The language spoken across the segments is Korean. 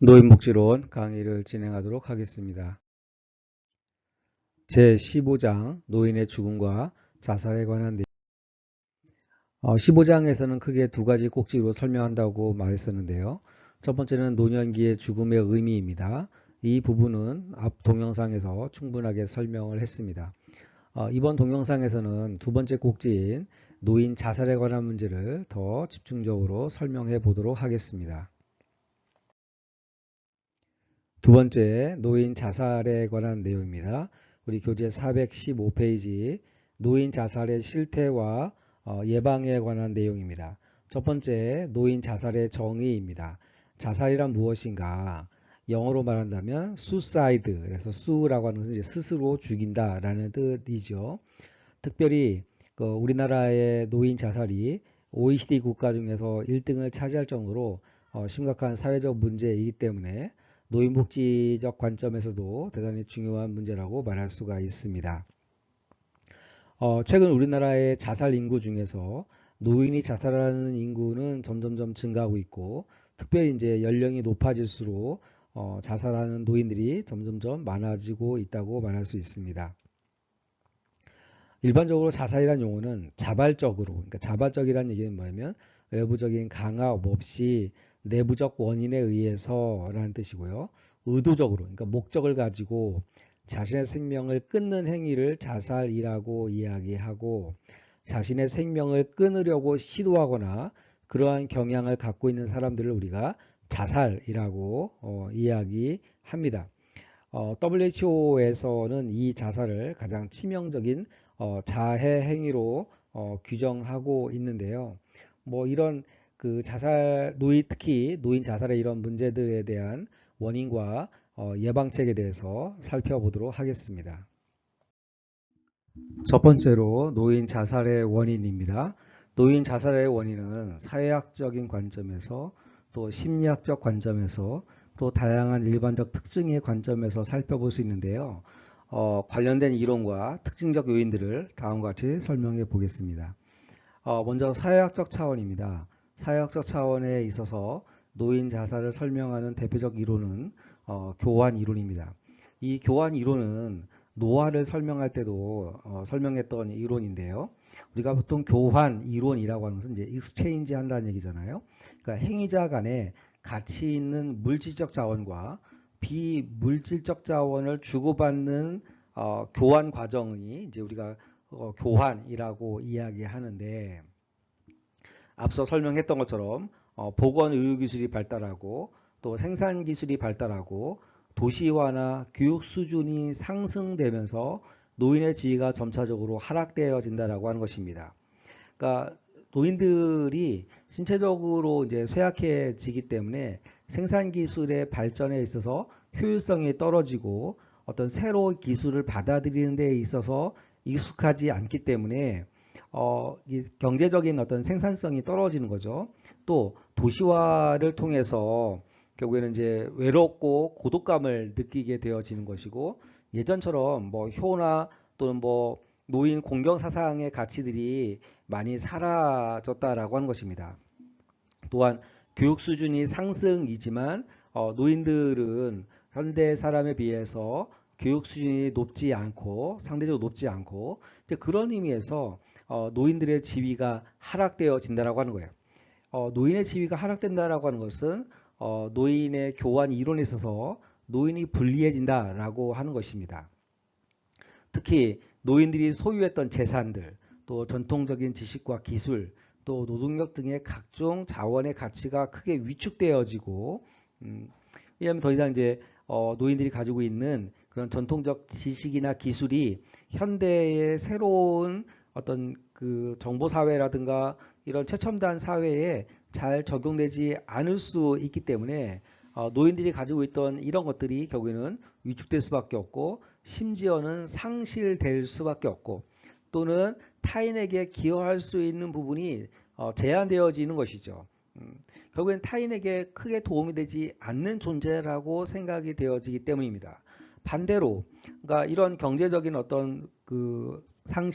노인복지론 강의를 진행하도록 하겠습니다. 제15장 노인의 죽음과 자살에 관한 내용. 15장에서는 크게 두 가지 꼭지로 설명한다고 말했었는데요. 첫 번째는 노년기의 죽음의 의미입니다. 이 부분은 앞 동영상에서 충분하게 설명을 했습니다. 이번 동영상에서는 두 번째 꼭지인 노인 자살에 관한 문제를 더 집중적으로 설명해 보도록 하겠습니다. 두 번째, 노인 자살에 관한 내용입니다. 우리 교재 415페이지 노인 자살의 실태와 예방에 관한 내용입니다. 첫 번째, 노인 자살의 정의입니다. 자살이란 무엇인가? 영어로 말한다면 suicide, 그래서 su라고 하는 것은 이제 스스로 죽인다라는 뜻이죠. 특별히 우리나라의 노인 자살이 OECD 국가 중에서 1등을 차지할 정도로 심각한 사회적 문제이기 때문에 노인복지적 관점에서도 대단히 중요한 문제라고 말할 수가 있습니다. 최근 우리나라의 자살 인구 중에서 노인이 자살하는 인구는 점점점 증가하고 있고, 특별히 이제 연령이 높아질수록 자살하는 노인들이 점점점 많아지고 있다고 말할 수 있습니다. 일반적으로 자살이라는 용어는 자발적으로, 그러니까 자발적이라는 얘기는 뭐냐면 외부적인 강압 없이 내부적 원인에 의해서라는 뜻이고요. 의도적으로, 그러니까 목적을 가지고 자신의 생명을 끊는 행위를 자살이라고 이야기하고, 자신의 생명을 끊으려고 시도하거나 그러한 경향을 갖고 있는 사람들을 우리가 자살이라고 이야기합니다. WHO에서는 이 자살을 가장 치명적인 자해 행위로 규정하고 있는데요. 뭐 이런 자살, 특히 노인 자살의 이런 문제들에 대한 원인과 예방책에 대해서 살펴보도록 하겠습니다. 첫 번째로 노인 자살의 원인입니다. 노인 자살의 원인은 사회학적인 관점에서 또 심리학적 관점에서 또 다양한 일반적 특징의 관점에서 살펴볼 수 있는데요. 관련된 이론과 특징적 요인들을 다음과 같이 설명해 보겠습니다. 먼저 사회학적 차원입니다. 사회학적 차원에 있어서 노인 자살을 설명하는 대표적 이론은 교환 이론입니다. 이 교환 이론은 노화를 설명할 때도 설명했던 이론인데요. 우리가 보통 교환 이론이라고 하는 것은 이제 익스체인지 한다는 얘기잖아요. 그러니까 행위자 간에 가치 있는 물질적 자원과 비물질적 자원을 주고받는 교환 과정이 이제 우리가 교환이라고 이야기하는데, 앞서 설명했던 것처럼 보건의료기술이 발달하고 또 생산기술이 발달하고 도시화나 교육 수준이 상승되면서 노인의 지위가 점차적으로 하락되어진다라고 하는 것입니다. 그러니까 노인들이 신체적으로 이제 쇠약해지기 때문에 생산기술의 발전에 있어서 효율성이 떨어지고 어떤 새로운 기술을 받아들이는 데 있어서 익숙하지 않기 때문에 이 경제적인 어떤 생산성이 떨어지는 거죠. 또 도시화를 통해서 결국에는 이제 외롭고 고독감을 느끼게 되어지는 것이고, 예전처럼 뭐 효나 또는 뭐 노인 공경 사상의 가치들이 많이 사라졌다라고 하는 것입니다. 또한 교육 수준이 상승이지만 노인들은 현대 사람에 비해서 교육 수준이 높지 않고 상대적으로 높지 않고, 그런 의미에서 노인들의 지위가 하락되어진다라고 하는 거예요. 노인의 지위가 하락된다라고 하는 것은 노인의 교환 이론에 있어서 노인이 불리해진다라고 하는 것입니다. 특히 노인들이 소유했던 재산들, 또 전통적인 지식과 기술, 또 노동력 등의 각종 자원의 가치가 크게 위축되어지고, 왜냐하면 더 이상 이제 노인들이 가지고 있는 그런 전통적 지식이나 기술이 현대의 새로운 어떤 정보 사회라든가 이런 최첨단 사회에 잘 적용되지 않을 수 있기 때문에 노인들이 가지고 있던 이런 것들이 결국에는 위축될 수밖에 없고, 심지어는 상실될 수밖에 없고, 또는 타인에게 기여할 수 있는 부분이 제한되어지는 것이죠. 결국엔 타인에게 크게 도움이 되지 않는 존재라고 생각이 되어지기 때문입니다. 반대로, 그러니까 이런 경제적인 어떤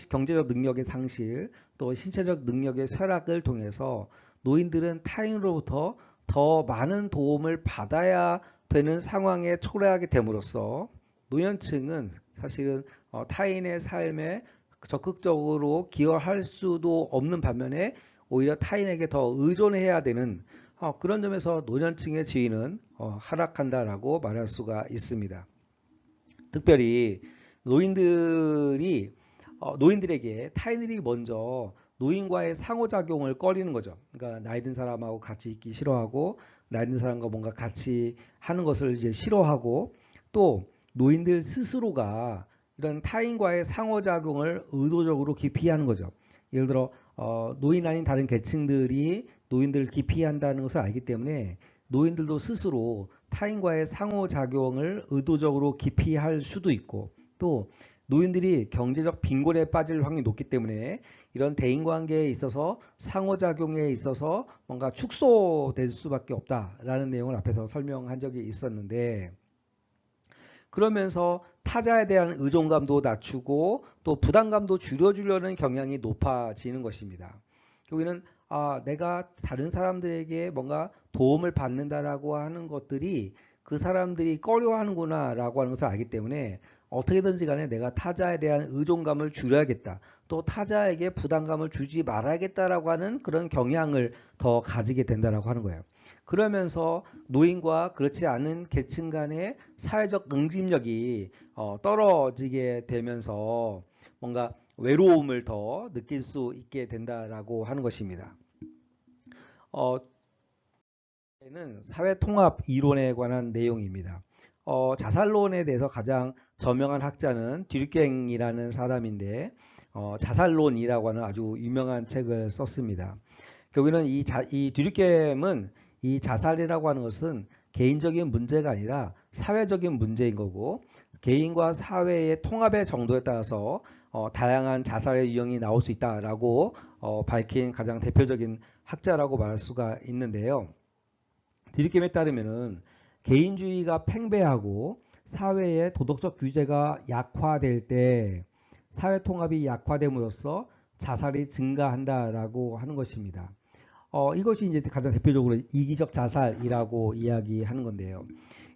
경제적 능력의 상실, 또 신체적 능력의 쇠락을 통해서 노인들은 타인으로부터 더 많은 도움을 받아야 되는 상황에 초래하게 됨으로써 노년층은 사실은 타인의 삶에 적극적으로 기여할 수도 없는 반면에 오히려 타인에게 더 의존해야 되는 그런 점에서 노년층의 지위는 하락한다라고 말할 수가 있습니다. 특별히 노인들에게 타인들이 먼저 노인과의 상호작용을 꺼리는 거죠. 그러니까 나이 든 사람하고 같이 있기 싫어하고 나이 든 사람과 뭔가 같이 하는 것을 이제 싫어하고 또 노인들 스스로가 이런 타인과의 상호작용을 의도적으로 기피하는 거죠. 예를 들어 노인 아닌 다른 계층들이 노인들을 기피한다는 것을 알기 때문에 노인들도 스스로 타인과의 상호작용을 의도적으로 기피할 수도 있고 또 노인들이 경제적 빈곤에 빠질 확률이 높기 때문에 이런 대인관계에 있어서 상호작용에 있어서 뭔가 축소될 수밖에 없다라는 내용을 앞에서 설명한 적이 있었는데 그러면서 타자에 대한 의존감도 낮추고 또 부담감도 줄여주려는 경향이 높아지는 것입니다. 결국에는 내가 다른 사람들에게 뭔가 도움을 받는다라고 하는 것들이 그 사람들이 꺼려하는구나 라고 하는 것을 알기 때문에 어떻게든지 간에 내가 타자에 대한 의존감을 줄여야겠다. 또 타자에게 부담감을 주지 말아야겠다라고 하는 그런 경향을 더 가지게 된다라고 하는 거예요. 그러면서 노인과 그렇지 않은 계층 간의 사회적 응집력이 떨어지게 되면서 뭔가 외로움을 더 느낄 수 있게 된다라고 하는 것입니다. 는 사회통합 이론에 관한 내용입니다. 자살론에 대해서 가장 저명한 학자는 듀르갱이라는 사람인데 자살론이라고 하는 아주 유명한 책을 썼습니다. 결국에는 이 듀르갱은 이 자살이라고 하는 것은 개인적인 문제가 아니라 사회적인 문제인 거고 개인과 사회의 통합의 정도에 따라서 다양한 자살의 유형이 나올 수 있다라고 밝힌 가장 대표적인 학자라고 말할 수가 있는데요. 듀르갱에 따르면은 개인주의가 팽배하고 사회의 도덕적 규제가 약화될 때 사회 통합이 약화됨으로써 자살이 증가한다라고 하는 것입니다. 이것이 이제 가장 대표적으로 이기적 자살이라고 이야기하는 건데요.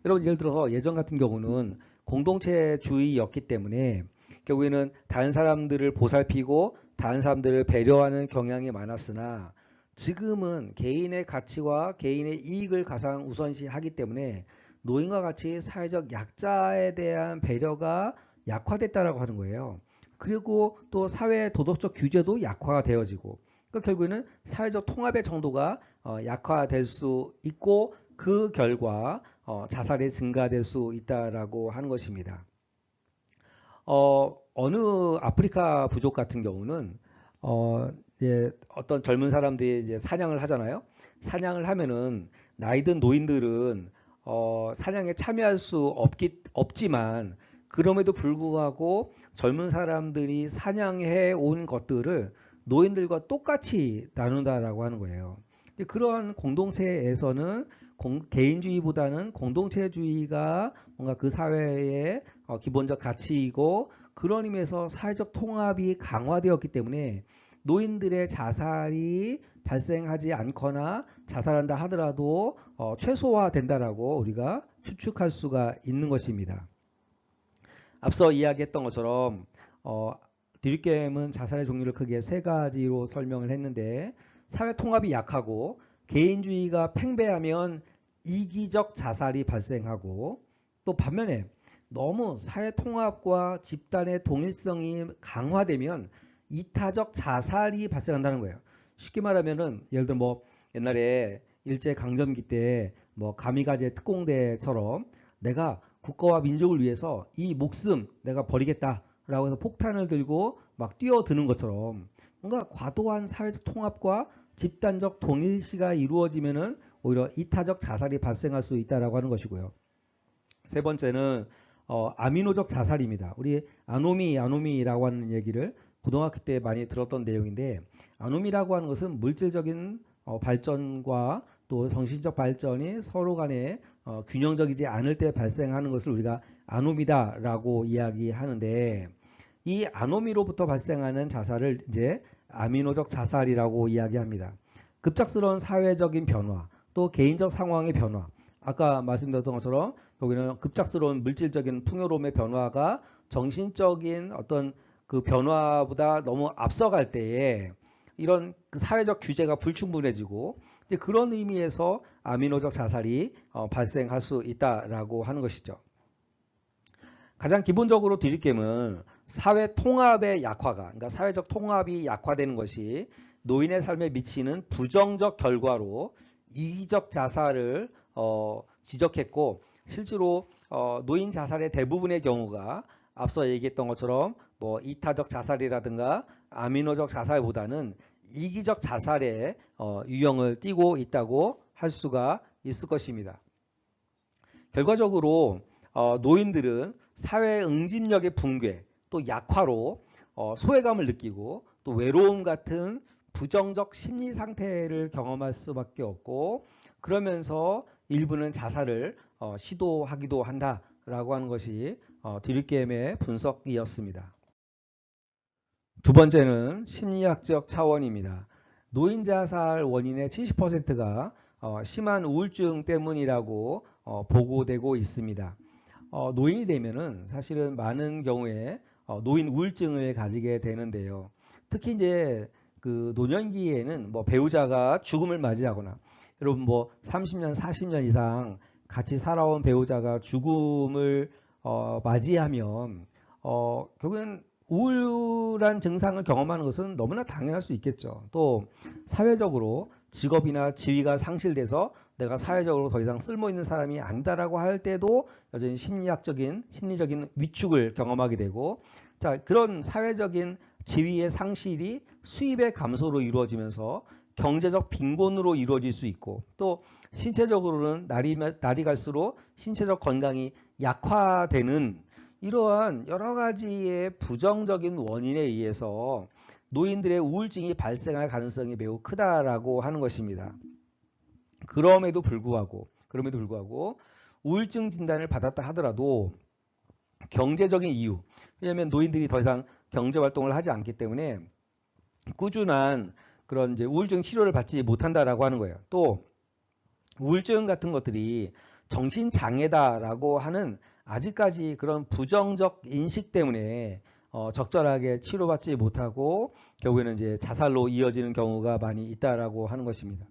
여러분 예를 들어서 예전 같은 경우는 공동체주의였기 때문에 결국에는 다른 사람들을 보살피고 다른 사람들을 배려하는 경향이 많았으나 지금은 개인의 가치와 개인의 이익을 가장 우선시하기 때문에 노인과 같이 사회적 약자에 대한 배려가 약화됐다라고 하는 거예요. 그리고 또 사회의 도덕적 규제도 약화가 되어지고 그러니까 결국에는 사회적 통합의 정도가 약화될 수 있고 그 결과 자살이 증가될 수 있다라고 하는 것입니다. 어느 아프리카 부족 같은 경우는 어떤 젊은 사람들이 이제 사냥을 하잖아요. 사냥을 하면은 나이든 노인들은 사냥에 참여할 수 없지만 그럼에도 불구하고 젊은 사람들이 사냥해 온 것들을 노인들과 똑같이 나눈다라고 하는 거예요. 그러한 공동체에서는 개인주의보다는 공동체주의가 뭔가 그 사회의 기본적 가치이고 그런 의미에서 사회적 통합이 강화되었기 때문에 노인들의 자살이 발생하지 않거나 자살한다 하더라도 최소화된다라고 우리가 추측할 수가 있는 것입니다. 앞서 이야기했던 것처럼 듀르갱은 자살의 종류를 크게 세 가지로 설명을 했는데 사회 통합이 약하고 개인주의가 팽배하면 이기적 자살이 발생하고 또 반면에 너무 사회 통합과 집단의 동일성이 강화되면 이타적 자살이 발생한다는 거예요. 쉽게 말하면은 예를 들어 뭐 옛날에 일제 강점기 때 뭐 가미가제 특공대처럼 내가 국가와 민족을 위해서 이 목숨 내가 버리겠다라고 해서 폭탄을 들고 막 뛰어드는 것처럼 뭔가 과도한 사회적 통합과 집단적 동일시가 이루어지면은 오히려 이타적 자살이 발생할 수 있다라고 하는 것이고요. 세 번째는 아미노적 자살입니다. 우리 아노미라고 하는 얘기를 고등학교 때 많이 들었던 내용인데 아노미라고 하는 것은 물질적인 발전과 또 정신적 발전이 서로 간에 균형적이지 않을 때 발생하는 것을 우리가 아노미다라고 이야기하는데 이 아노미로부터 발생하는 자살을 이제 아미노적 자살이라고 이야기합니다. 급작스러운 사회적인 변화, 또 개인적 상황의 변화, 아까 말씀드렸던 것처럼 여기는 급작스러운 물질적인 풍요로움의 변화가 정신적인 어떤 그 변화보다 너무 앞서갈 때에 이런 그 사회적 규제가 불충분해지고 이제 그런 의미에서 아미노적 자살이 발생할 수 있다라고 하는 것이죠. 가장 기본적으로 드릴게임은 사회 통합의 약화가, 그러니까 사회적 통합이 약화되는 것이 노인의 삶에 미치는 부정적 결과로 이기적 자살을 지적했고, 실제로 노인 자살의 대부분의 경우가 앞서 얘기했던 것처럼 뭐 이타적 자살이라든가 아미노적 자살보다는 이기적 자살의 유형을 띠고 있다고 할 수가 있을 것입니다. 결과적으로 노인들은 사회 응집력의 붕괴 또 약화로 소외감을 느끼고 또 외로움 같은 부정적 심리 상태를 경험할 수밖에 없고, 그러면서 일부는 자살을 시도하기도 한다라고 하는 것이 드릴게임의 분석이었습니다. 두 번째는 심리학적 차원입니다. 노인 자살 원인의 70%가 심한 우울증 때문이라고 보고되고 있습니다. 노인이 되면은 사실은 많은 경우에 노인 우울증을 가지게 되는데요. 특히 이제 그 노년기에는 뭐 배우자가 죽음을 맞이하거나, 여러분 뭐 30년, 40년 이상 같이 살아온 배우자가 죽음을 맞이하면 결국엔 우울한 증상을 경험하는 것은 너무나 당연할 수 있겠죠. 또 사회적으로 직업이나 지위가 상실돼서 내가 사회적으로 더 이상 쓸모 있는 사람이 아니다라고 할 때도 여전히 심리적인 위축을 경험하게 되고, 자, 그런 사회적인 지위의 상실이 수입의 감소로 이루어지면서 경제적 빈곤으로 이루어질 수 있고, 또 신체적으로는 날이 갈수록 신체적 건강이 약화되는 이러한 여러 가지의 부정적인 원인에 의해서 노인들의 우울증이 발생할 가능성이 매우 크다라고 하는 것입니다. 그럼에도 불구하고 우울증 진단을 받았다 하더라도 경제적인 이유, 왜냐하면 노인들이 더 이상 경제 활동을 하지 않기 때문에 꾸준한 그런 이제 우울증 치료를 받지 못한다라고 하는 거예요. 또 우울증 같은 것들이 정신장애다라고 하는 아직까지 그런 부정적 인식 때문에 적절하게 치료받지 못하고 결국에는 이제 자살로 이어지는 경우가 많이 있다라고 하는 것입니다.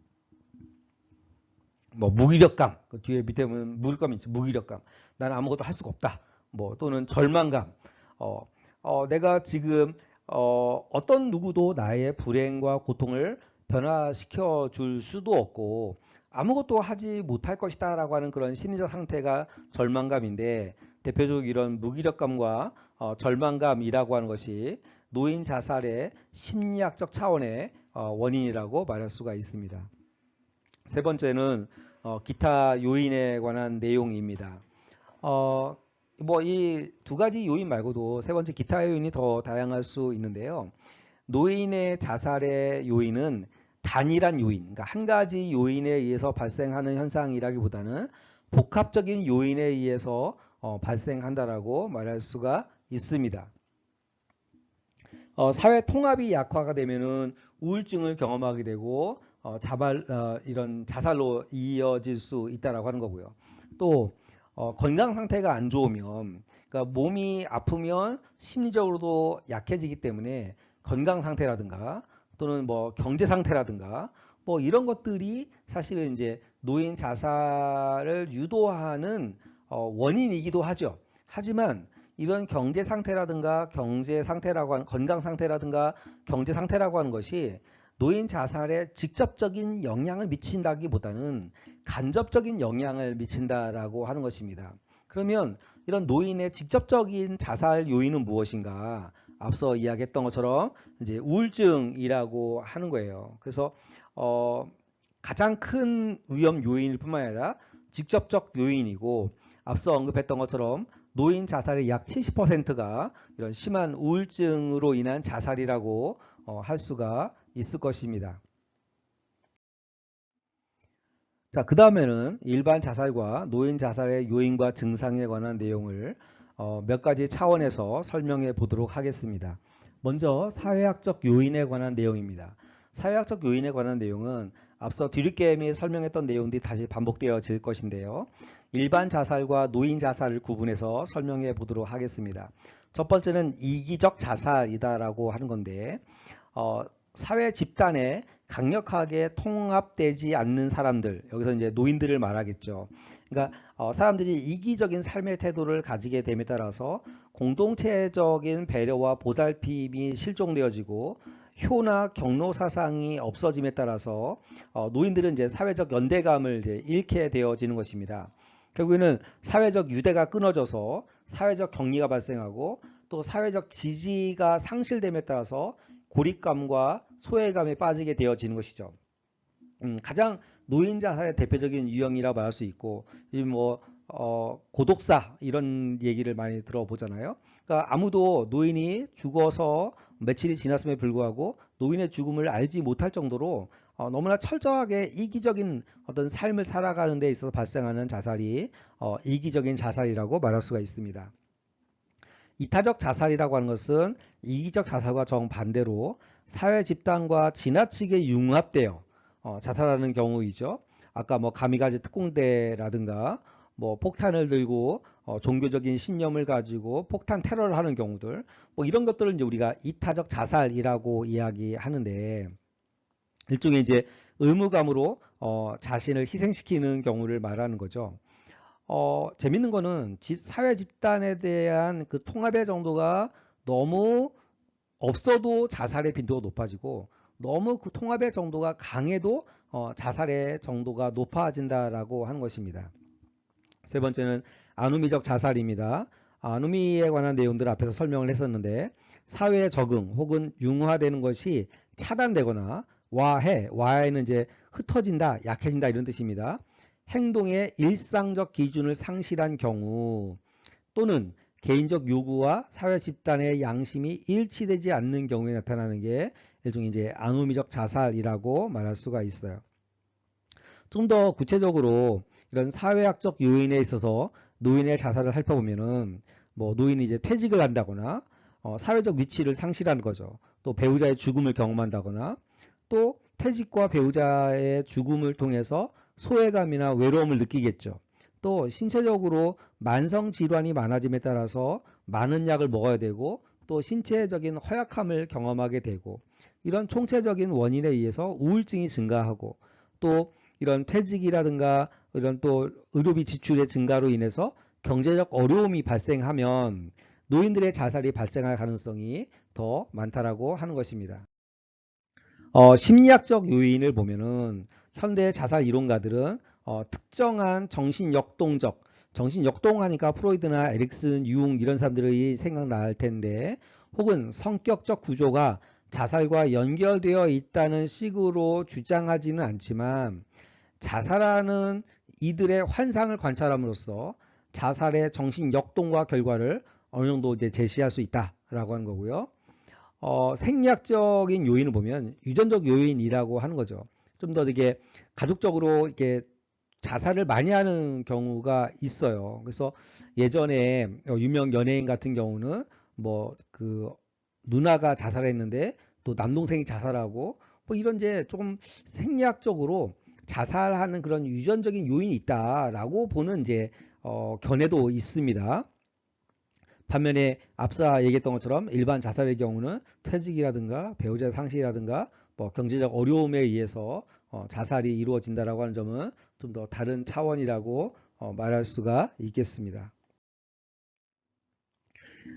뭐 무기력감, 그 뒤에 밑에 보면 무기력감이 있죠. 무기력감. 나는 아무것도 할 수가 없다. 뭐 또는 절망감. 내가 지금 어떤 누구도 나의 불행과 고통을 변화시켜 줄 수도 없고 아무것도 하지 못할 것이다 라고 하는 그런 심리적 상태가 절망감인데, 대표적으로 이런 무기력감과 절망감이라고 하는 것이 노인 자살의 심리학적 차원의 원인이라고 말할 수가 있습니다. 세 번째는 기타 요인에 관한 내용입니다. 뭐 이 두 가지 요인 말고도 세 번째 기타 요인이 더 다양할 수 있는데요. 노인의 자살의 요인은 단일한 요인, 그러니까 한 가지 요인에 의해서 발생하는 현상이라기보다는 복합적인 요인에 의해서 발생한다라고 말할 수가 있습니다. 사회 통합이 약화가 되면은 우울증을 경험하게 되고 이런 자살로 이어질 수 있다라고 하는 거고요. 또 건강 상태가 안 좋으면, 그러니까 몸이 아프면 심리적으로도 약해지기 때문에 건강 상태라든가 또는 뭐 경제 상태라든가 뭐 이런 것들이 사실은 이제 노인 자살을 유도하는 원인이기도 하죠. 하지만 이런 경제 상태라든가 건강 상태라든가 경제 상태라고 하는 것이 노인 자살에 직접적인 영향을 미친다기보다는 간접적인 영향을 미친다라고 하는 것입니다. 그러면 이런 노인의 직접적인 자살 요인은 무엇인가? 앞서 이야기했던 것처럼 이제 우울증이라고 하는 거예요. 그래서 가장 큰 위험 요인일 뿐만 아니라 직접적 요인이고, 앞서 언급했던 것처럼 노인 자살의 약 70%가 이런 심한 우울증으로 인한 자살이라고 할 수가 있을 것입니다. 자, 그 다음에는 일반 자살과 노인 자살의 요인과 증상에 관한 내용을 몇 가지 차원에서 설명해 보도록 하겠습니다. 먼저 사회학적 요인에 관한 내용입니다. 사회학적 요인에 관한 내용은 앞서 뒤늦게 설명했던 내용들이 다시 반복되어질 것인데요. 일반 자살과 노인 자살을 구분해서 설명해 보도록 하겠습니다. 첫 번째는 이기적 자살이다라고 하는 건데 사회 집단에 강력하게 통합되지 않는 사람들, 여기서 이제 노인들을 말하겠죠. 그러니까 사람들이 이기적인 삶의 태도를 가지게 됨에 따라서 공동체적인 배려와 보살핌이 실종되어지고 효나 경로 사상이 없어짐에 따라서 노인들은 이제 사회적 연대감을 이제 잃게 되어지는 것입니다. 결국에는 사회적 유대가 끊어져서 사회적 격리가 발생하고 또 사회적 지지가 상실됨에 따라서 고립감과 소외감에 빠지게 되어지는 것이죠. 가장 노인 자살의 대표적인 유형이라고 말할 수 있고, 고독사 이런 얘기를 많이 들어보잖아요. 그러니까 아무도 노인이 죽어서 며칠이 지났음에 불구하고 노인의 죽음을 알지 못할 정도로 너무나 철저하게 이기적인 어떤 삶을 살아가는 데 있어서 발생하는 자살이 이기적인 자살이라고 말할 수가 있습니다. 이타적 자살이라고 하는 것은 이기적 자살과 정반대로 사회 집단과 지나치게 융합되어 자살하는 경우이죠. 아까 가미가제 특공대라든가 폭탄을 들고 종교적인 신념을 가지고 폭탄 테러를 하는 경우들, 이런 것들을 이제 우리가 이타적 자살이라고 이야기하는데, 일종의 이제 의무감으로 자신을 희생시키는 경우를 말하는 거죠. 재밌는 거는 사회 집단에 대한 그 통합의 정도가 너무 없어도 자살의 빈도가 높아지고, 너무 그 통합의 정도가 강해도 자살의 정도가 높아진다라고 하는 것입니다. 세 번째는 안우미적 자살입니다. 안우미에 관한 내용들 앞에서 설명을 했었는데, 사회에 적응 혹은 융화되는 것이 차단되거나 와해는 이제 흩어진다, 약해진다 이런 뜻입니다. 행동의 일상적 기준을 상실한 경우, 또는 개인적 요구와 사회 집단의 양심이 일치되지 않는 경우에 나타나는 게 일종의 이제 안우미적 자살이라고 말할 수가 있어요. 좀 더 구체적으로 이런 사회학적 요인에 있어서 노인의 자살을 살펴보면은 노인이 이제 퇴직을 한다거나 사회적 위치를 상실하는 거죠. 또 배우자의 죽음을 경험한다거나, 또 퇴직과 배우자의 죽음을 통해서 소외감이나 외로움을 느끼겠죠. 또 신체적으로 만성 질환이 많아짐에 따라서 많은 약을 먹어야 되고, 또 신체적인 허약함을 경험하게 되고, 이런 총체적인 원인에 의해서 우울증이 증가하고, 또 이런 퇴직이라든가 이런 또 의료비 지출의 증가로 인해서 경제적 어려움이 발생하면 노인들의 자살이 발생할 가능성이 더 많다라고 하는 것입니다. 심리학적 요인을 보면은 현대 자살 이론가들은 특정한 정신역동하니까 프로이드나 에릭슨, 융 이런 사람들이 생각날 텐데, 혹은 성격적 구조가 자살과 연결되어 있다는 식으로 주장하지는 않지만, 자살하는 이들의 환상을 관찰함으로써 자살의 정신역동과 결과를 어느 정도 이제 제시할 수 있다라고 하는 거고요. 생리학적인 요인을 보면 유전적 요인이라고 하는 거죠. 좀 더 이게 가족적으로 이렇게 자살을 많이 하는 경우가 있어요. 그래서 예전에 유명 연예인 같은 경우는 그 누나가 자살했는데 또 남동생이 자살하고 이런 이제 조금 생리학적으로 자살하는 그런 유전적인 요인이 있다라고 보는 이제 견해도 있습니다. 반면에 앞서 얘기했던 것처럼 일반 자살의 경우는 퇴직이라든가 배우자 상실이라든가 경제적 어려움에 의해서 자살이 이루어진다라고 하는 점은 좀 더 다른 차원이라고 말할 수가 있겠습니다.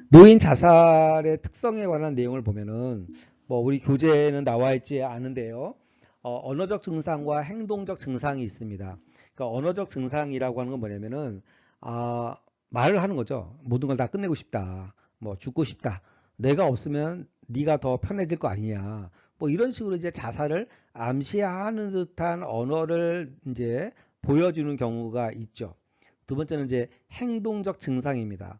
노인 자살의 특성에 관한 내용을 보면은 우리 교재에는 나와 있지 않은데요. 언어적 증상과 행동적 증상이 있습니다. 그러니까 언어적 증상이라고 하는 건 뭐냐면은 말을 하는 거죠. 모든 걸 다 끝내고 싶다. 죽고 싶다. 내가 없으면 네가 더 편해질 거 아니냐. 이런 식으로 이제 자살을 암시하는 듯한 언어를 이제 보여주는 경우가 있죠. 두 번째는 이제 행동적 증상입니다.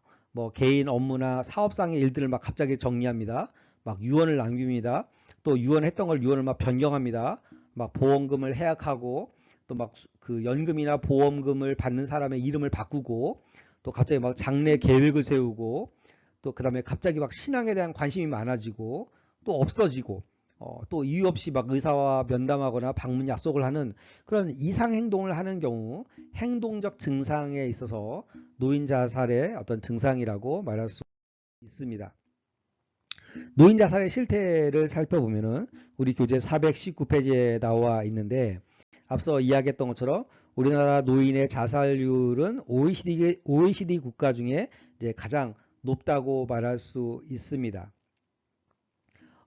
개인 업무나 사업상의 일들을 막 갑자기 정리합니다. 막 유언을 남깁니다. 또 유언했던 걸 유언을 막 변경합니다. 막 보험금을 해약하고, 또 막 그 연금이나 보험금을 받는 사람의 이름을 바꾸고, 또 갑자기 막 장래 계획을 세우고, 또 그 다음에 갑자기 막 신앙에 대한 관심이 많아지고, 또 없어지고, 또 이유 없이 막 의사와 면담하거나 방문 약속을 하는 그런 이상 행동을 하는 경우 행동적 증상에 있어서 노인 자살의 어떤 증상이라고 말할 수 있습니다. 노인 자살의 실태를 살펴보면은 우리 교재 419페이지에 나와 있는데 앞서 이야기했던 것처럼 우리나라 노인의 자살률은 OECD 국가 중에 이제 가장 높다고 말할 수 있습니다.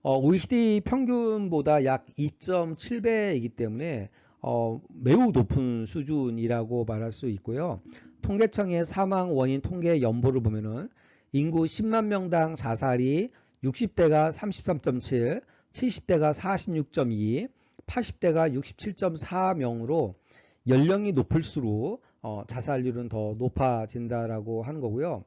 OECD 평균보다 약 2.7배이기 때문에 매우 높은 수준이라고 말할 수 있고요. 통계청의 사망 원인 통계 연보를 보면은 인구 10만 명당 자살이 60대가 33.7, 70대가 46.2, 80대가 67.4명으로 연령이 높을수록 자살률은 더 높아진다라고 하는 거고요.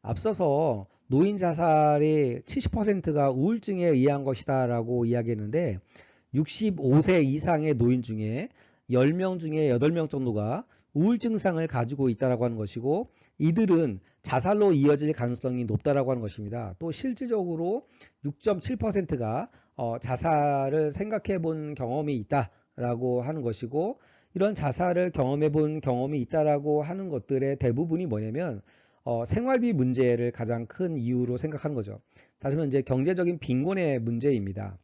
앞서서 노인 자살의 70%가 우울증에 의한 것이다 라고 이야기했는데 65세 이상의 노인 중에 10명 중에 8명 정도가 우울증상을 가지고 있다라고 하는 것이고 이들은 자살로 이어질 가능성이 높다라고 하는 것입니다. 또 실질적으로 6.7%가 자살을 생각해 본 경험이 있다라고 하는 것이고 이런 자살을 경험해 본 경험이 있다라고 하는 것들의 대부분이 뭐냐면 생활비 문제를 가장 큰 이유로 생각하는 거죠. 다시 말하면 이제 경제적인 빈곤의 문제입니다.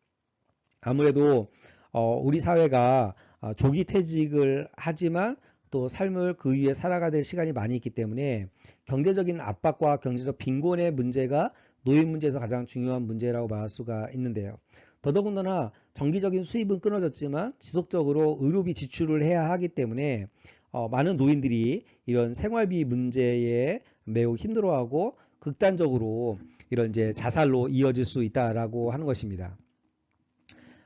아무래도 우리 사회가 조기 퇴직을 하지만 또 삶을 그 위에 살아가야 될 시간이 많이 있기 때문에 경제적인 압박과 경제적 빈곤의 문제가 노인 문제에서 가장 중요한 문제라고 말할 수가 있는데요. 더더군다나 정기적인 수입은 끊어졌지만 지속적으로 의료비 지출을 해야 하기 때문에 많은 노인들이 이런 생활비 문제에 매우 힘들어하고 극단적으로 이런 이제 자살로 이어질 수 있다라고 하는 것입니다.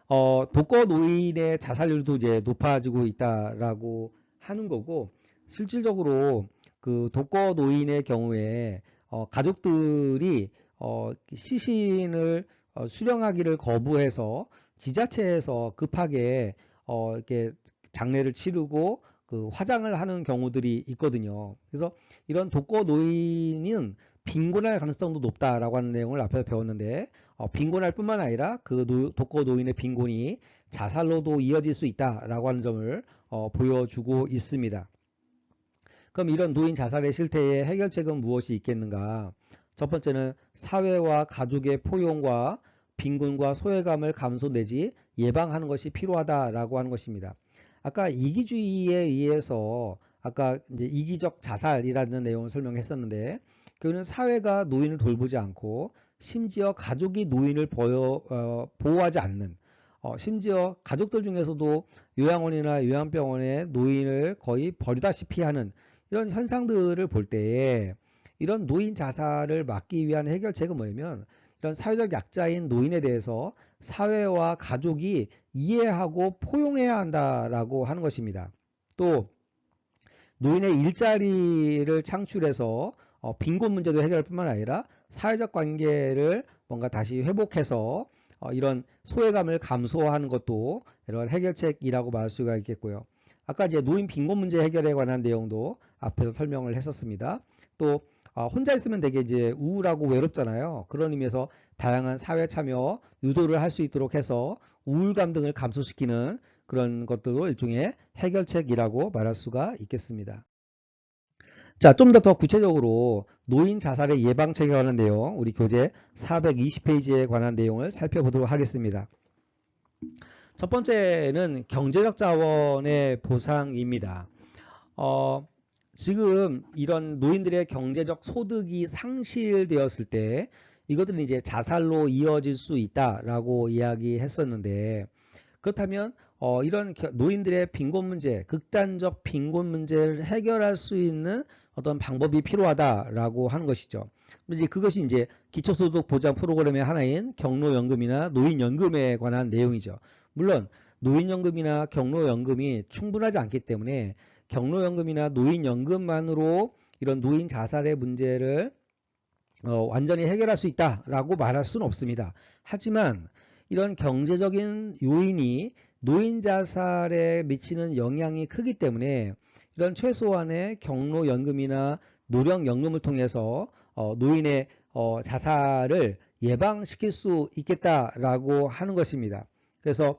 독거 노인의 자살률도 이제 높아지고 있다라고 하는 거고 실질적으로 그 독거 노인의 경우에 가족들이 시신을 수령하기를 거부해서 지자체에서 급하게 이렇게 장례를 치르고 그 화장을 하는 경우들이 있거든요. 그래서 이런 독거 노인은 빈곤할 가능성도 높다라고 하는 내용을 앞에서 배웠는데 빈곤할 뿐만 아니라 그 독거 노인의 빈곤이 자살로도 이어질 수 있다라고 하는 점을 보여주고 있습니다. 그럼 이런 노인 자살의 실태의 해결책은 무엇이 있겠는가? 첫 번째는 사회와 가족의 포용과 빈곤과 소외감을 감소 내지 예방하는 것이 필요하다라고 하는 것입니다. 아까 이기주의에 의해서 아까 이제 이기적 자살이라는 내용을 설명했었는데 그는 사회가 노인을 돌보지 않고 심지어 가족이 노인을 보호하지 않는 심지어 가족들 중에서도 요양원이나 요양병원에 노인을 거의 버리다시피 하는 이런 현상들을 볼 때에 이런 노인 자살을 막기 위한 해결책은 뭐냐면 이런 사회적 약자인 노인에 대해서 사회와 가족이 이해하고 포용해야 한다라고 하는 것입니다. 또 노인의 일자리를 창출해서 빈곤 문제도 해결할 뿐만 아니라 사회적 관계를 뭔가 다시 회복해서 이런 소외감을 감소하는 것도 이런 해결책이라고 말할 수가 있겠고요. 아까 이제 노인 빈곤 문제 해결에 관한 내용도 앞에서 설명을 했었습니다. 또 혼자 있으면 되게 이제 우울하고 외롭잖아요. 그런 의미에서 다양한 사회 참여 유도를 할 수 있도록 해서 우울감 등을 감소시키는 그런 것들도 일종의 해결책이라고 말할 수가 있겠습니다. 자, 좀 더 구체적으로 노인 자살의 예방책에 관한 내용, 우리 교재 420페이지에 관한 내용을 살펴보도록 하겠습니다. 첫 번째는 경제적 자원의 보상입니다. 지금 이런 노인들의 경제적 소득이 상실되었을 때 이것들은 이제 자살로 이어질 수 있다라고 이야기했었는데 그렇다면 이런 노인들의 빈곤 문제, 극단적 빈곤 문제를 해결할 수 있는 어떤 방법이 필요하다라고 하는 것이죠. 이제 그것이 이제 기초소득 보장 프로그램의 하나인 경로연금이나 노인연금에 관한 내용이죠. 물론 노인연금이나 경로연금이 충분하지 않기 때문에 경로연금이나 노인연금만으로 이런 노인 자살의 문제를 완전히 해결할 수 있다라고 말할 수는 없습니다. 하지만 이런 경제적인 요인이 노인 자살에 미치는 영향이 크기 때문에 이런 최소한의 경로연금이나 노령연금을 통해서 노인의 자살을 예방시킬 수 있겠다라고 하는 것입니다. 그래서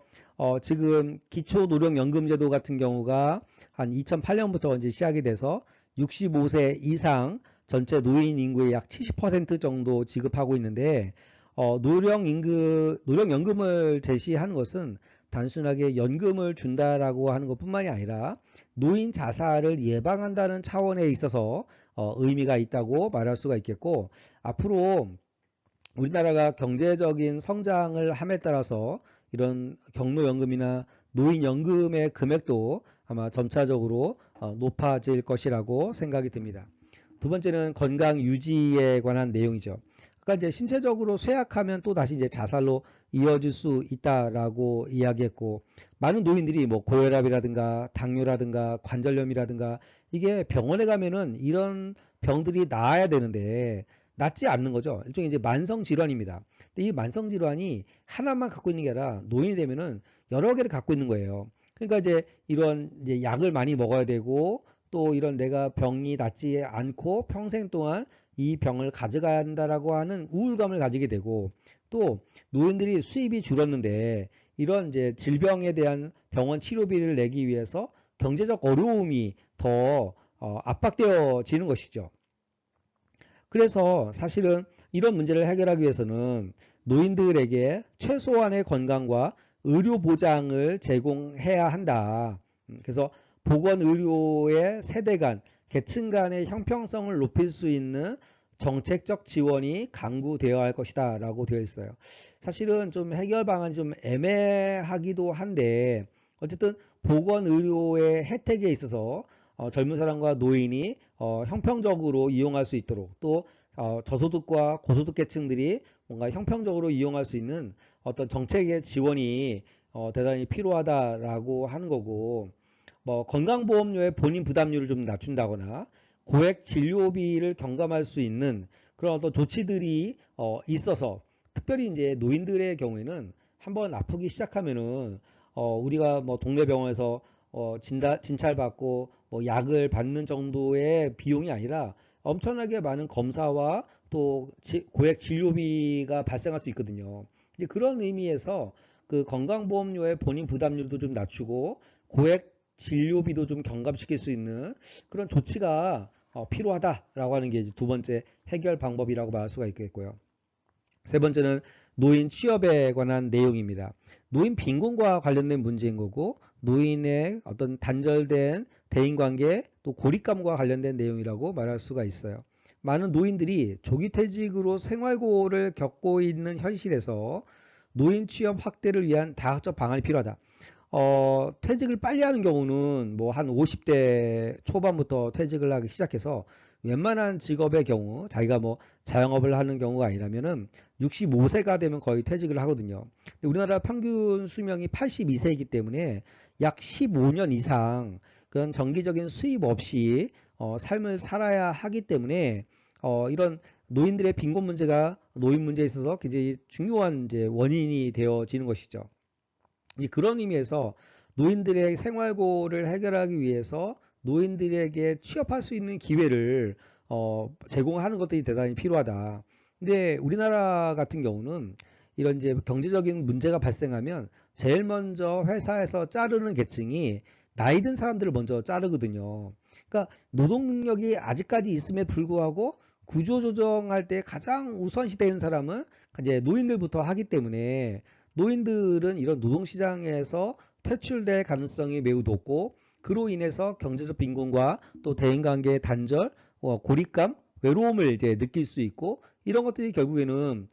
지금 기초노령연금제도 같은 경우가 한 2008년부터 이제 시작이 돼서 65세 이상 전체 노인 인구의 약 70% 정도 지급하고 있는데 노령연금을 제시하는 것은 단순하게 연금을 준다라고 하는 것뿐만이 아니라 노인 자살을 예방한다는 차원에 있어서 의미가 있다고 말할 수가 있겠고, 앞으로 우리나라가 경제적인 성장을 함에 따라서 이런 경로연금이나 노인연금의 금액도 아마 점차적으로 높아질 것이라고 생각이 듭니다. 두 번째는 건강 유지에 관한 내용이죠. 그러니까 이제 신체적으로 쇠약하면 또 다시 이제 자살로 이어질 수 있다라고 이야기했고, 많은 노인들이 뭐 고혈압이라든가 당뇨라든가 관절염이라든가 이게 병원에 가면은 이런 병들이 나아야 되는데 낫지 않는 거죠. 일종의 이제 만성 질환입니다. 근데 이 만성 질환이 하나만 갖고 있는 게 아니라 노인이 되면은 여러 개를 갖고 있는 거예요. 그러니까 이제 이런 이제 약을 많이 먹어야 되고, 또 이런 내가 병이 낫지 않고 평생 동안 이 병을 가져가야 한다라고 하는 우울감을 가지게 되고, 또 노인들이 수입이 줄었는데 이런 이제 질병에 대한 병원 치료비를 내기 위해서 경제적 어려움이 더 압박되어지는 것이죠. 그래서 사실은 이런 문제를 해결하기 위해서는 노인들에게 최소한의 건강과 의료 보장을 제공해야 한다. 그래서 보건의료의 세대 간, 계층 간의 형평성을 높일 수 있는 정책적 지원이 강구되어야 할 것이다 라고 되어 있어요. 사실은 좀 해결 방안이 좀 애매하기도 한데, 어쨌든 보건의료의 혜택에 있어서 젊은 사람과 노인이 형평적으로 이용할 수 있도록, 또 저소득과 고소득 계층들이 뭔가 형평적으로 이용할 수 있는 어떤 정책의 지원이 대단히 필요하다라고 하는 거고, 뭐 건강보험료의 본인 부담률을 좀 낮춘다거나 고액 진료비를 경감할 수 있는 그런 어떤 조치들이 있어서, 특별히 이제 노인들의 경우에는 한번 아프기 시작하면은 우리가 뭐 동네 병원에서 진찰받고 뭐 약을 받는 정도의 비용이 아니라 엄청나게 많은 검사와 또 고액 진료비가 발생할 수 있거든요. 이제 그런 의미에서 그 건강보험료의 본인 부담률도 좀 낮추고 고액 진료비도 좀 경감시킬 수 있는 그런 조치가 필요하다라고 하는 게 두 번째 해결 방법이라고 말할 수가 있겠고요. 세 번째는 노인 취업에 관한 내용입니다. 노인 빈곤과 관련된 문제인 거고, 노인의 어떤 단절된 대인관계 또 고립감과 관련된 내용이라고 말할 수가 있어요. 많은 노인들이 조기 퇴직으로 생활고를 겪고 있는 현실에서 노인 취업 확대를 위한 다각적 방안이 필요하다. 퇴직을 빨리 하는 경우는 뭐 한 50대 초반부터 퇴직을 하기 시작해서 웬만한 직업의 경우, 자기가 뭐 자영업을 하는 경우가 아니라면은 65세가 되면 거의 퇴직을 하거든요. 근데 우리나라 평균 수명이 82세이기 때문에 약 15년 이상 그런 정기적인 수입 없이 삶을 살아야 하기 때문에 이런 노인들의 빈곤 문제가 노인 문제에 있어서 굉장히 중요한 이제 원인이 되어지는 것이죠. 그런 의미에서 노인들의 생활고를 해결하기 위해서 노인들에게 취업할 수 있는 기회를 제공하는 것들이 대단히 필요하다. 근데 우리나라 같은 경우는 이런 이제 경제적인 문제가 발생하면 제일 먼저 회사에서 자르는 계층이 나이 든 사람들을 먼저 자르거든요. 그러니까 노동 능력이 아직까지 있음에 불구하고 구조조정할 때 가장 우선시 되는 사람은 이제 노인들부터 하기 때문에 노인들은 이런 노동시장에서 퇴출될 가능성이 매우 높고, 그로 인해서 경제적 빈곤과 또 대인관계의 단절, 고립감, 외로움을 이제 느낄 수 있고, 이런 것들이 결국에는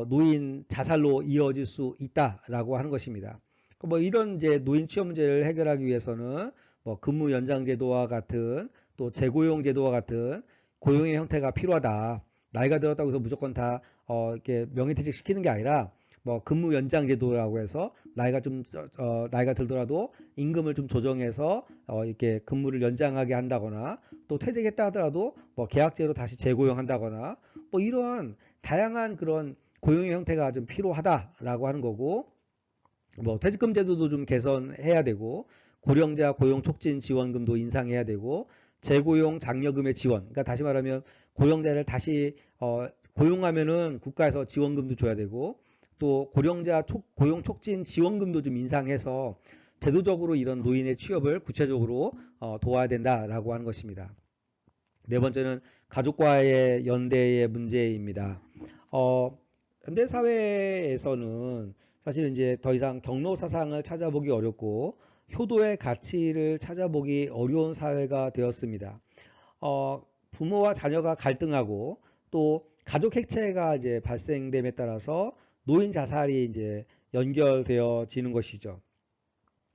노인 자살로 이어질 수 있다라고 하는 것입니다. 뭐 이런 이제 노인 취업 문제를 해결하기 위해서는 뭐 근무 연장 제도와 같은 또 재고용 제도와 같은 고용의 형태가 필요하다. 나이가 들었다고 해서 무조건 다 이렇게 명예퇴직 시키는 게 아니라 뭐 근무 연장 제도라고 해서 나이가 들더라도 임금을 좀 조정해서 이렇게 근무를 연장하게 한다거나, 또 퇴직했다 하더라도 뭐 계약제로 다시 재고용한다거나, 뭐 이러한 다양한 그런 고용의 형태가 좀 필요하다라고 하는 거고, 뭐 퇴직금 제도도 좀 개선해야 되고, 고령자 고용 촉진 지원금도 인상해야 되고, 재고용 장려금의 지원, 그러니까 다시 말하면 고령자를 다시 고용하면은 국가에서 지원금도 줘야 되고, 또 고령자 고용 촉진 지원금도 좀 인상해서 제도적으로 이런 노인의 취업을 구체적으로 도와야 된다라고 하는 것입니다. 네 번째는 가족과의 연대의 문제입니다. 현대 사회에서는 사실 이제 더 이상 경로 사상을 찾아보기 어렵고 효도의 가치를 찾아보기 어려운 사회가 되었습니다. 부모와 자녀가 갈등하고 또 가족 해체가 이제 발생됨에 따라서 노인 자살이 이제 연결되어지는 것이죠.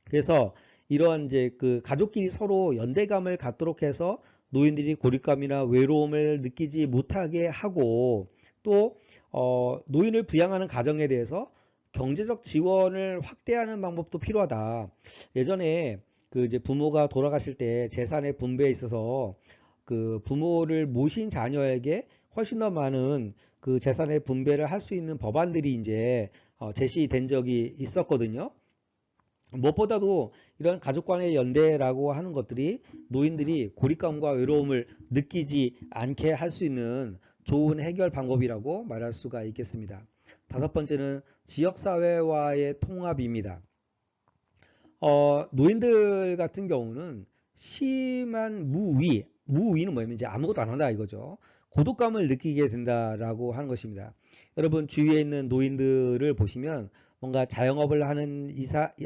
그래서 이런 이제 그 가족끼리 서로 연대감을 갖도록 해서 노인들이 고립감이나 외로움을 느끼지 못하게 하고 또 노인을 부양하는 가정에 대해서 경제적 지원을 확대하는 방법도 필요하다. 예전에 그 이제 부모가 돌아가실 때 재산의 분배에 있어서 그 부모를 모신 자녀에게 훨씬 더 많은 그 재산의 분배를 할 수 있는 법안들이 이제 제시된 적이 있었거든요. 무엇보다도 이런 가족 간의 연대라고 하는 것들이 노인들이 고립감과 외로움을 느끼지 않게 할 수 있는 좋은 해결 방법이라고 말할 수가 있겠습니다. 다섯 번째는 지역사회와의 통합입니다. 노인들 같은 경우는 심한 무위는 뭐냐면 이제 아무것도 안 한다 이거죠. 고독감을 느끼게 된다라고 하는 것입니다. 여러분 주위에 있는 노인들을 보시면 뭔가 자영업을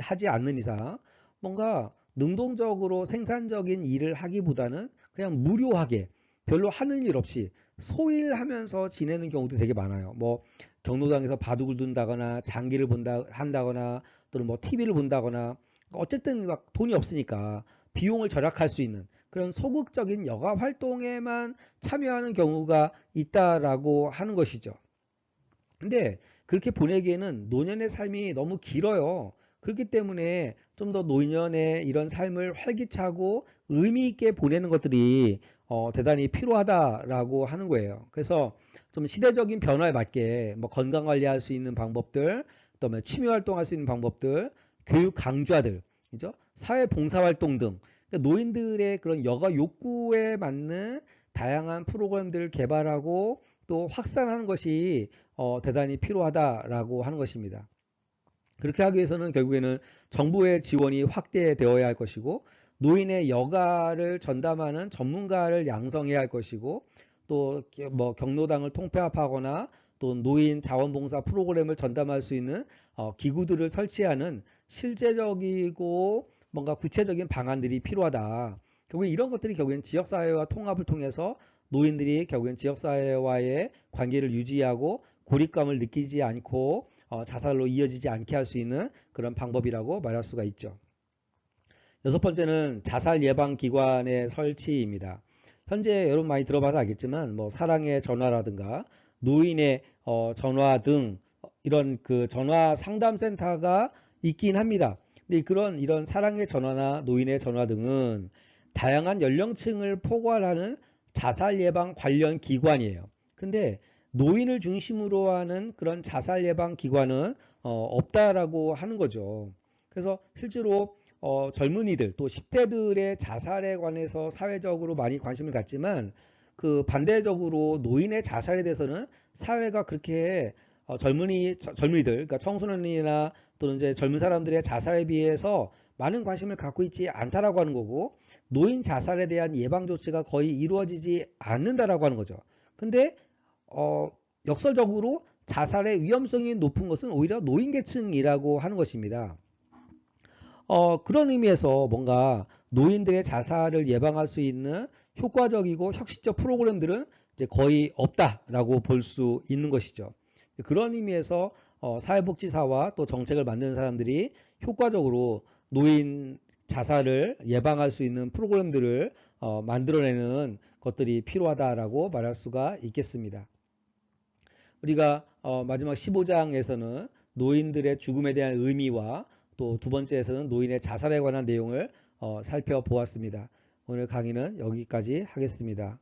하지 않는 이상 뭔가 능동적으로 생산적인 일을 하기보다는 그냥 무료하게 별로 하는 일 없이 소일하면서 지내는 경우도 되게 많아요. 뭐 경로당에서 바둑을 둔다거나 장기를 한다거나 또는 뭐 TV를 본다거나 어쨌든 막 돈이 없으니까 비용을 절약할 수 있는 그런 소극적인 여가 활동에만 참여하는 경우가 있다라고 하는 것이죠. 근데 그렇게 보내기에는 노년의 삶이 너무 길어요. 그렇기 때문에 좀 더 노년의 이런 삶을 활기차고 의미 있게 보내는 것들이 대단히 필요하다라고 하는 거예요. 그래서 좀 시대적인 변화에 맞게 뭐 건강 관리할 수 있는 방법들, 그다음에 취미 활동할 수 있는 방법들, 교육 강좌들, 그죠? 사회 봉사 활동 등 그러니까 노인들의 그런 여가 욕구에 맞는 다양한 프로그램들을 개발하고 또 확산하는 것이 대단히 필요하다라고 하는 것입니다. 그렇게 하기 위해서는 결국에는 정부의 지원이 확대되어야 할 것이고 노인의 여가를 전담하는 전문가를 양성해야 할 것이고 또 뭐 경로당을 통폐합하거나 또 노인 자원봉사 프로그램을 전담할 수 있는 기구들을 설치하는 실제적이고 뭔가 구체적인 방안들이 필요하다. 결국엔 이런 것들이 결국엔 지역사회와 통합을 통해서 노인들이 결국엔 지역사회와의 관계를 유지하고 고립감을 느끼지 않고 자살로 이어지지 않게 할 수 있는 그런 방법이라고 말할 수가 있죠. 여섯 번째는 자살 예방 기관의 설치입니다. 현재 여러분 많이 들어봐서 알겠지만 뭐 사랑의 전화라든가 노인의 전화 등 이런 그 전화 상담센터가 있긴 합니다. 근데 이런 사랑의 전화나 노인의 전화 등은 다양한 연령층을 포괄하는 자살 예방 관련 기관이에요. 근데 노인을 중심으로 하는 그런 자살 예방 기관은 없다라고 하는 거죠. 그래서 실제로 젊은이들 또 10대들의 자살에 관해서 사회적으로 많이 관심을 갖지만 그 반대적으로 노인의 자살에 대해서는 사회가 그렇게 젊은이들 그러니까 청소년이나 또는 이제 젊은 사람들의 자살에 비해서 많은 관심을 갖고 있지 않다라고 하는 거고 노인 자살에 대한 예방 조치가 거의 이루어지지 않는다라고 하는 거죠. 근데 역설적으로 자살의 위험성이 높은 것은 오히려 노인 계층이라고 하는 것입니다. 그런 의미에서 뭔가 노인들의 자살을 예방할 수 있는 효과적이고 혁신적 프로그램들은 이제 거의 없다라고 볼 수 있는 것이죠. 그런 의미에서 사회복지사와 또 정책을 만드는 사람들이 효과적으로 노인 자살을 예방할 수 있는 프로그램들을 만들어내는 것들이 필요하다라고 말할 수가 있겠습니다. 우리가 마지막 15장에서는 노인들의 죽음에 대한 의미와 또 두 번째에서는 노인의 자살에 관한 내용을 살펴보았습니다. 오늘 강의는 여기까지 하겠습니다.